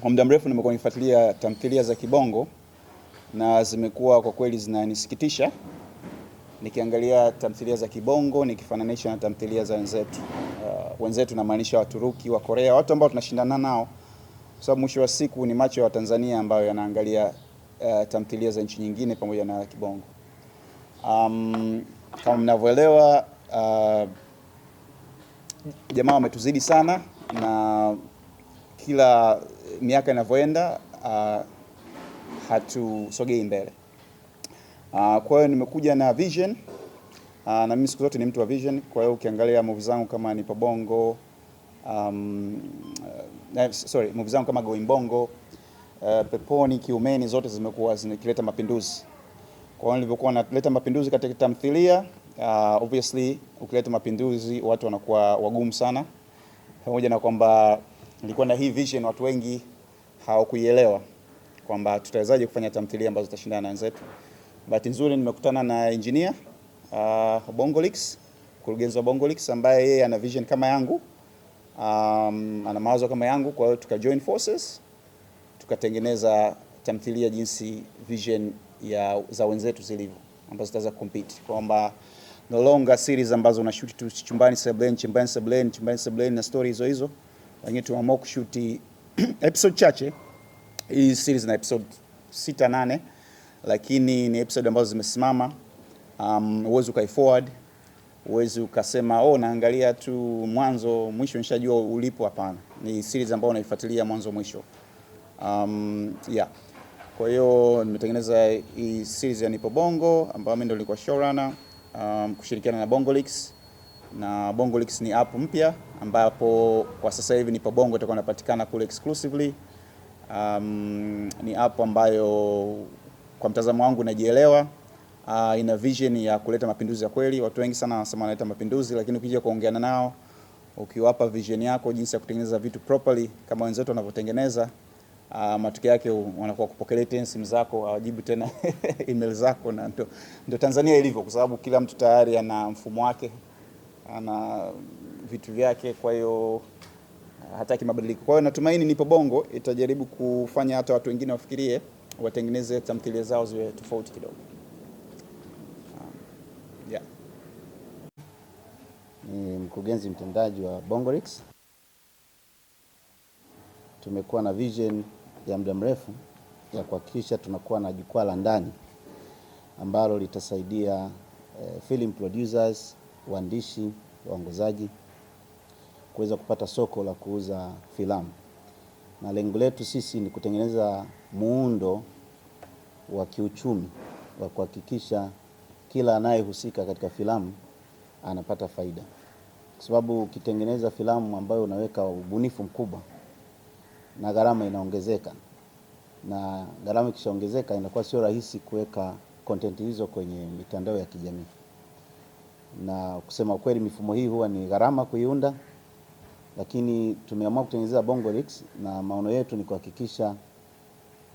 Kwa muda mrefu nimekuwa nifuatilia tamthilia za Kibongo na zimekuwa kwa kweli zinanisikitisha. Nikiangalia tamthilia za Kibongo nikifananisha na tamthilia za wenzetu. Wenzetu namaanisha Waturuki, wa Korea, watu ambao tunashindana nao. Kwa sababu mwisho wa siku ni macho ya Watanzania ambayo yanaangalia tamthilia za nchi nyingine pamoja na Kibongo. Kama mnavyoelewa, jamaa wametuzidi sana na kila miaka inavyoenda hatusogei mbele. Kwa hiyo nimekuja na vision na mimi siku zote ni mtu wa vision. Kwa hiyo ukiangalia movie zangu kama Nipo Bongo, movie zangu kama Going Bongo, Peponi, Kiumeni, zote zimekuwa zinaleta mapinduzi. Kwa hiyo nilivyokuwa naleta mapinduzi katika tamthilia, obviously ukileta mapinduzi watu wanakuwa wagumu sana. Pamoja na kwamba nilikuwa na hii vision, watu wengi hawakuielewa kwamba tutawezaje kufanya tamthilia ambazo zitashindana na wenzetu. Bahati nzuri nimekutana na engineer Bongolix, mkurugenzi wa Bongolix, ambaye yeye ana vision kama yangu, ana mawazo kama yangu. Kwa hiyo tuka join forces, tukatengeneza tamthilia jinsi vision za wenzetu zilivyo, ambazo zitaweza compete, kwamba no longer series ambazo unashoot tu chumbani sebuleni na story hizo hizo, lakini tumeamua kushoot episode chache. Hii series na episode 6-8, lakini ni episode ambazo zimesimama. Uwezi ukai forward, uwezi ukasema naangalia tu mwanzo mwisho nishajua ulipo. Hapana, ni series ambayo unaifuatilia mwanzo mwisho. Kwa hiyo nimetengeneza hii series ya Nipo Bongo ambayo mimi ndo nilikuwa showrunner, kushirikiana na Bongolix. Na Bongolix ni app mpya ambapo kwa sasa hivi Nipo Bongo itakuwa inapatikana kule exclusively. Ni app ambayo kwa mtazamo wangu najielewa, ina vision ya kuleta mapinduzi ya kweli. Watu wengi sana wanasema wanaleta mapinduzi, lakini ukija kuongeana nao, ukiwapa vision yako jinsi ya kutengeneza vitu properly kama wenzetu wanavyotengeneza, matokeo yake wanakuwa kupokelea tena simu zako, hawajibu tena email zako. Na ndio Tanzania ilivyo, kwa sababu kila mtu tayari ana mfumo wake, ana vitu vyake, kwa hiyo hataki mabadiliko. Kwa hiyo natumaini Nipo Bongo itajaribu kufanya hata watu wengine wafikirie, watengeneze tamthilia zao ziwe tofauti kidogo. Ni mkurugenzi mtendaji wa Bongolix. Tumekuwa na vision ya muda mrefu ya kuhakikisha tunakuwa na jukwaa la ndani ambalo litasaidia film producers, waandishi, waongozaji kuweza kupata soko la kuuza filamu. Na lengo letu sisi ni kutengeneza muundo wa kiuchumi wa kuhakikisha kila anayehusika katika filamu anapata faida. Kwa sababu ukitengeneza filamu ambayo unaweka ubunifu mkubwa na gharama inaongezeka, na gharama ikishaongezeka inakuwa sio rahisi kuweka content hizo kwenye mitandao ya kijamii. Na kusema kweli mifumo hii huwa ni gharama kuiunda, lakini tumeamua kutengeneza Bongolix na maono yetu ni kuhakikisha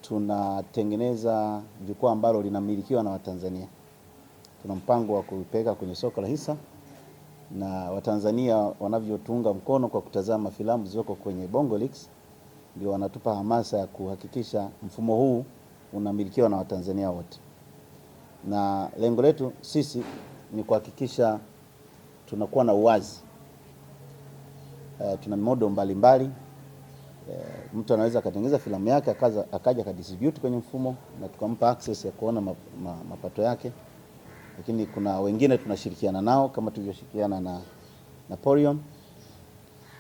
tunatengeneza jukwaa ambalo linamilikiwa na Watanzania. Tuna mpango wa kupeleka kwenye soko la hisa, na Watanzania wanavyotuunga mkono kwa kutazama filamu zilizoko kwenye Bongolix ndio wanatupa hamasa ya kuhakikisha mfumo huu unamilikiwa na Watanzania wote. Na lengo letu sisi ni kuhakikisha tunakuwa na uwazi. Tuna modo mbalimbali. Mtu anaweza akatengeneza filamu yake akaja akadistribute kwenye mfumo na tukampa access ya kuona mapato yake. Lakini kuna wengine tunashirikiana nao kama tulivyoshirikiana na Porium.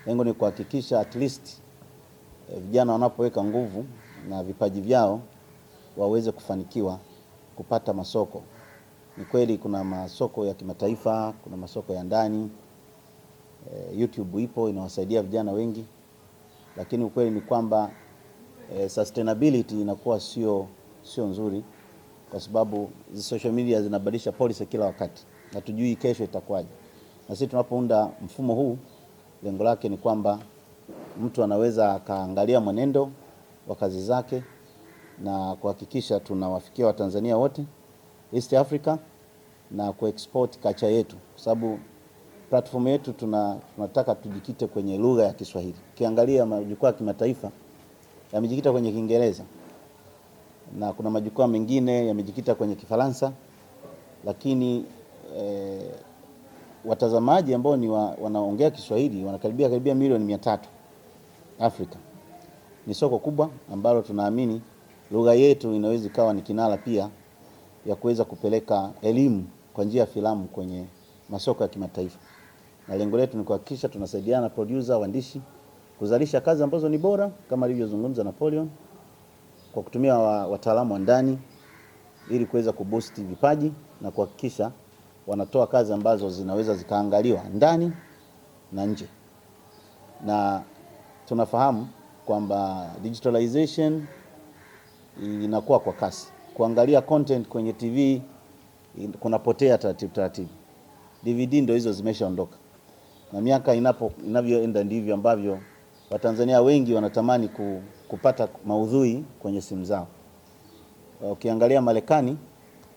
Lengo ni kuhakikisha at least vijana wanapoweka nguvu na vipaji vyao waweze kufanikiwa kupata masoko. Ni kweli kuna masoko ya kimataifa, kuna masoko ya ndani. YouTube ipo inawasaidia vijana wengi, lakini ukweli ni kwamba sustainability inakuwa sio nzuri, kwa sababu social media zinabadilisha policy kila wakati. Hatujui kesho itakuwaje. Na sisi tunapounda mfumo huu, lengo lake ni kwamba mtu anaweza akaangalia mwenendo wa kazi zake na kuhakikisha tunawafikia Watanzania wote East Africa na kuexport culture yetu, kwa sababu platform yetu tunataka tujikite kwenye lugha ya Kiswahili. Ukiangalia majukwaa ya kimataifa yamejikita kwenye Kiingereza na kuna majukwaa mengine yamejikita kwenye Kifaransa, lakini watazamaji ambao ni wanaongea Kiswahili wanakaribia milioni 300 Afrika. Ni soko kubwa ambalo tunaamini lugha yetu inaweza ikawa ni kinara pia ya kuweza kupeleka elimu kwa njia ya filamu kwenye masoko ya kimataifa. Na lengo letu ni kuhakikisha tunasaidiana na producer, waandishi kuzalisha kazi ambazo ni bora kama alivyozungumza Napoleon, kwa kutumia wataalamu wa ndani ili kuweza kuboost vipaji na kuhakikisha wanatoa kazi ambazo zinaweza zikaangaliwa ndani na nje. Na tunafahamu kwamba digitalization inakuwa kwa kasi. Kuangalia content kwenye TV kunapotea taratibu. DVD ndio hizo zimeshaondoka. Na miaka inavyoenda ndivyo ambavyo Watanzania wengi wanatamani kupata maudhui kwenye simu zao. Ukiangalia Marekani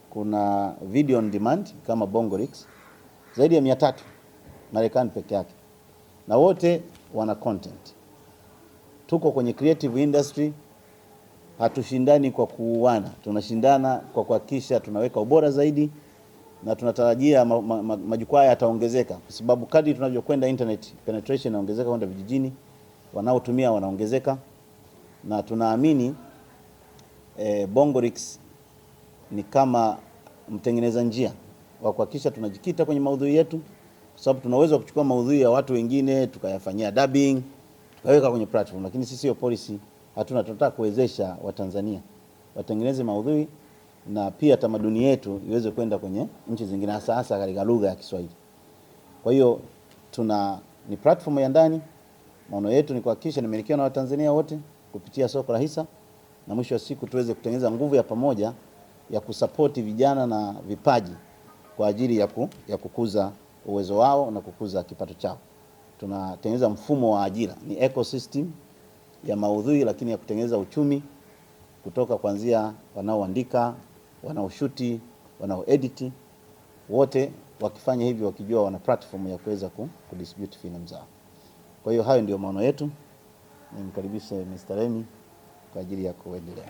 kuna video on demand kama Bongorix zaidi ya 300 Marekani peke yake, na wote wana content. Tuko kwenye creative industry, hatushindani kwa kuuana, tunashindana kwa kuhakikisha tunaweka ubora zaidi, na tunatarajia majukwaa yataongezeka kwa sababu kadri tunavyokwenda internet penetration inaongezeka kwenda vijijini, wanaotumia wanaongezeka, na tunaamini Bongorix ni kama mtengeneza njia wa kuhakikisha tunajikita kwenye maudhui yetu, kwa sababu tunaweza kuchukua maudhui ya watu wengine tukayafanyia dubbing tukaweka kwenye platform, lakini sisi hiyo policy hatuna. Tunataka kuwezesha Watanzania watengeneze maudhui na pia tamaduni yetu iweze kwenda kwenye nchi zingine, hasa katika lugha ya Kiswahili. Kwa hiyo ni platform ya ndani. Maono yetu ni kuhakikisha nimilikiwa na Watanzania wote kupitia soko la hisa, na mwisho wa siku tuweze kutengeneza nguvu ya pamoja ya kusapoti vijana na vipaji kwa ajili ya kukuza uwezo wao na kukuza kipato chao. Tunatengeneza mfumo wa ajira, ni ecosystem ya maudhui, lakini ya kutengeneza uchumi kutoka kuanzia wanaoandika, wanaoshuti, wanaoedit, wote wakifanya hivyo wakijua wana platform ya kuweza kudistribute filamu zao. Kwa hiyo hayo ndio maono yetu. Nimkaribishe Mr. Remy kwa ajili ya kuendelea.